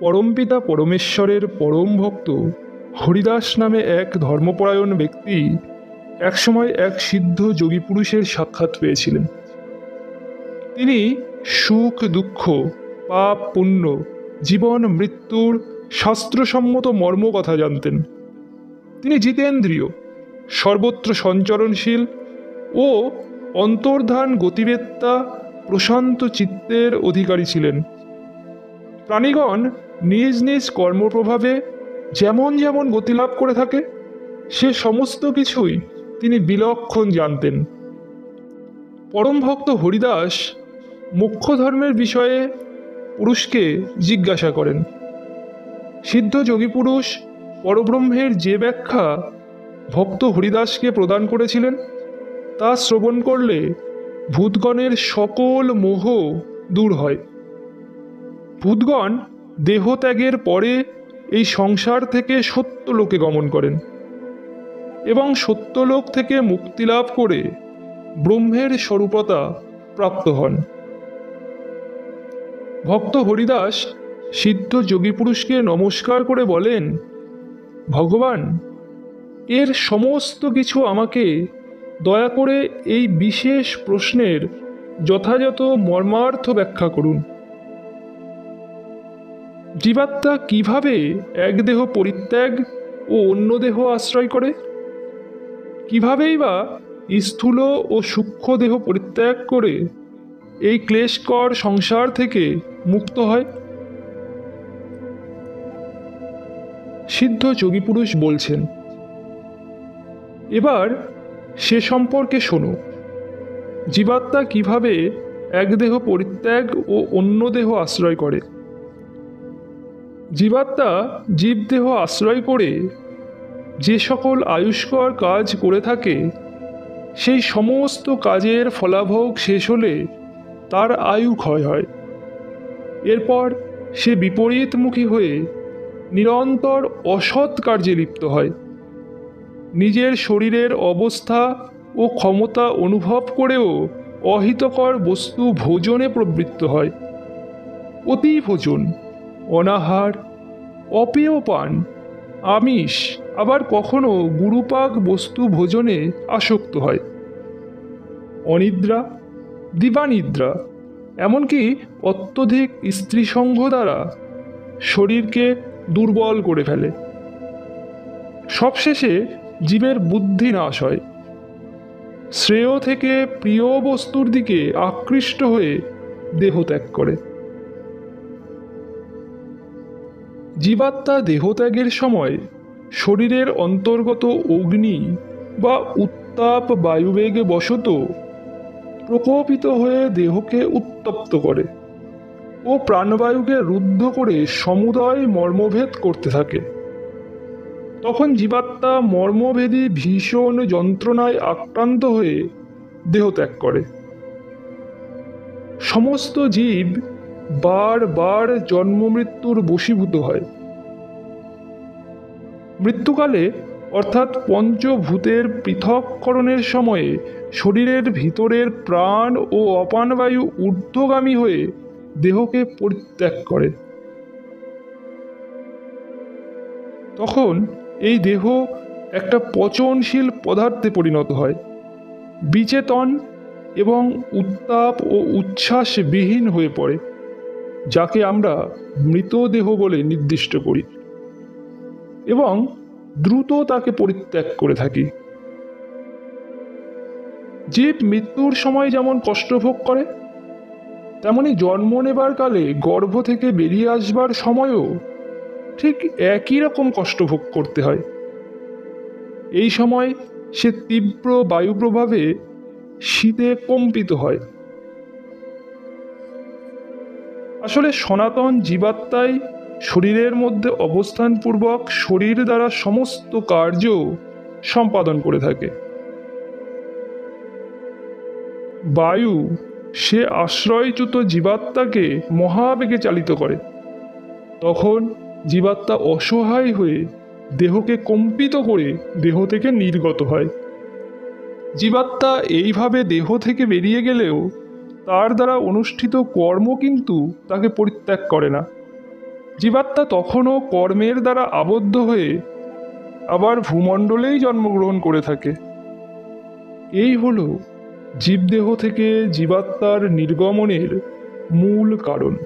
পরমপিতা পরমেশ্বরের পরম ভক্ত হরিদাস নামে এক ধর্মপরায়ণ ব্যক্তি একসময় এক সিদ্ধ যোগী পুরুষের সাক্ষাৎ পেয়েছিলেন। তিনি সুখ দুঃখ, পাপ পুণ্য, জীবন মৃত্যুর শাস্ত্রসম্মত মর্ম কথা জানতেন। তিনি জিতেন্দ্রিয়, সর্বত্র সঞ্চরণশীল ও অন্তর্ধান গতিবেত্তা প্রশান্ত চিত্তের অধিকারী ছিলেন। প্রাণীগণ নিজ নিজ কর্মপ্রভাবে যেমন যেমন গতিলাভ করে থাকে সে সমস্ত কিছুই তিনি বিলক্ষণ জানতেন। পরম ভক্ত হরিদাস মোক্ষ ধর্মের বিষয়ে পুরুষকে জিজ্ঞাসা করেন। সিদ্ধ যোগী পুরুষ পরব্রহ্মের যে ব্যাখ্যা ভক্ত হরিদাসকে প্রদান করেছিলেন তা শ্রবণ করলে ভূতগণের সকল মোহ দূর হয়। ভূতগণ দেহত্যাগের পরে এই সংসার থেকে সত্যলোকে গমন করেন এবং সত্যলোক থেকে মুক্তিলাভ করে ব্রহ্মের স্বরূপতা প্রাপ্ত হন। ভক্ত হরিদাস সিদ্ধ যোগী পুরুষকে নমস্কার করে বলেন, ভগবান, এর সমস্ত কিছু আমাকে দয়া করে এই বিশেষ প্রশ্নের যথাযথ মর্মার্থ ব্যাখ্যা করুন। জীবাত্মা কিভাবে এক দেহ পরিত্যাগ ও অন্য দেহ আশ্রয় করে? কিভাবেই বা স্থূল ও সূক্ষ্ম দেহ পরিত্যাগ করে এই ক্লেশকর সংসার থেকে মুক্ত হয়? সিদ্ধ যোগী পুরুষ বলছেন, এবার সে সম্পর্কে শোনো। জীবাত্মা কিভাবে এক দেহ পরিত্যাগ ও অন্য দেহ আশ্রয় করে। জীবাত্মা জীবদেহ আশ্রয় করে যে সকল আয়ুষ্কর কাজ করে থাকে সেই সমস্ত কাজের ফলাভোগ শেষ হলে তার আয়ু ক্ষয় হয়। এরপর সে বিপরীতমুখী হয়ে নিরন্তর অসৎ কার্যে লিপ্ত হয়। নিজের শরীরের অবস্থা ও ক্ষমতা অনুভব করেও অহিতকর বস্তু ভোজনে প্রবৃত্ত হয়। অতি ভোজন, অনাহার, অপেয় পান, আমিষ, আবার কখনো গুরুপাক বস্তু ভোজনে আসক্ত হয়। অনিদ্রা, দিবানিদ্রা, এমনকি অত্যধিক স্ত্রীসঙ্গ দ্বারা শরীরকে দুর্বল করে ফেলে। সবশেষে জীবের বুদ্ধি নাশ হয়। শ্রেয় থেকে প্রিয় বস্তুর দিকে আকৃষ্ট হয়ে দেহত্যাগ করে। জীবাত্মা দেহত্যাগের সময় শরীরের অন্তর্গত অগ্নি বা উত্তাপ বায়ুবেগে বশত প্রকোপিত হয়ে দেহকে উত্তপ্ত করে ও প্রাণবায়ুকে রুদ্ধ করে সমুদয় মর্মভেদ করতে থাকে। তখন জীবাত্মা মর্মভেদী ভীষণ যন্ত্রণায় আক্রান্ত হয়ে দেহত্যাগ করে। সমস্ত জীব বারবার জন্ম মৃত্যুর বশীভূত হয়। মৃত্যুকালে অর্থাৎ পঞ্চভূতের পৃথককরণের সময়ে শরীরের ভিতরের প্রাণ ও অপানবায়ু ঊর্ধ্বগামী হয়ে দেহকে পরিত্যাগ করে। তখন এই দেহ একটা পচনশীল পদার্থে পরিণত হয়, বিচেতন এবং উত্তাপ ও উচ্ছ্বাসবিহীন হয়ে পড়ে, যাকে আমরা মৃতদেহ বলে নির্দিষ্ট করি এবং দ্রুত তাকে পরিত্যাগ করে থাকি। জীব মৃত্যুর সময় যেমন কষ্ট ভোগ করে, তেমনি জন্ম নেবার কালে গর্ভ থেকে বেরিয়ে আসবার সময়ও ঠিক একই রকম কষ্ট ভোগ করতে হয়। এই সময় সে তীব্র বায়ু প্রভাবে শীতে কম্পিত হয়। আসলে সনাতন জীবাত্মাই শরীরের মধ্যে অবস্থানপূর্বক শরীর দ্বারা সমস্ত কার্য সম্পাদন করে থাকে। বায়ু সে আশ্রয়চ্যুত জীবাত্মাকে মহাবেগে চালিত করে। তখন জীবাত্মা অসহায় হয়ে দেহকে কম্পিত করে দেহ থেকে নির্গত হয়। জীবাত্মা এইভাবে দেহ থেকে বেরিয়ে গেলেও তার দ্বারা অনুষ্ঠিত কর্ম কিন্তু তাকে পরিত্যাগ করে না। জীবাত্মা তখনও কর্মের দ্বারা আবদ্ধ হয়ে আবার ভূমণ্ডলেই জন্মগ্রহণ করে থাকে। এই হলো জীবদেহ থেকে জীবাত্মার নির্গমনের মূল কারণ।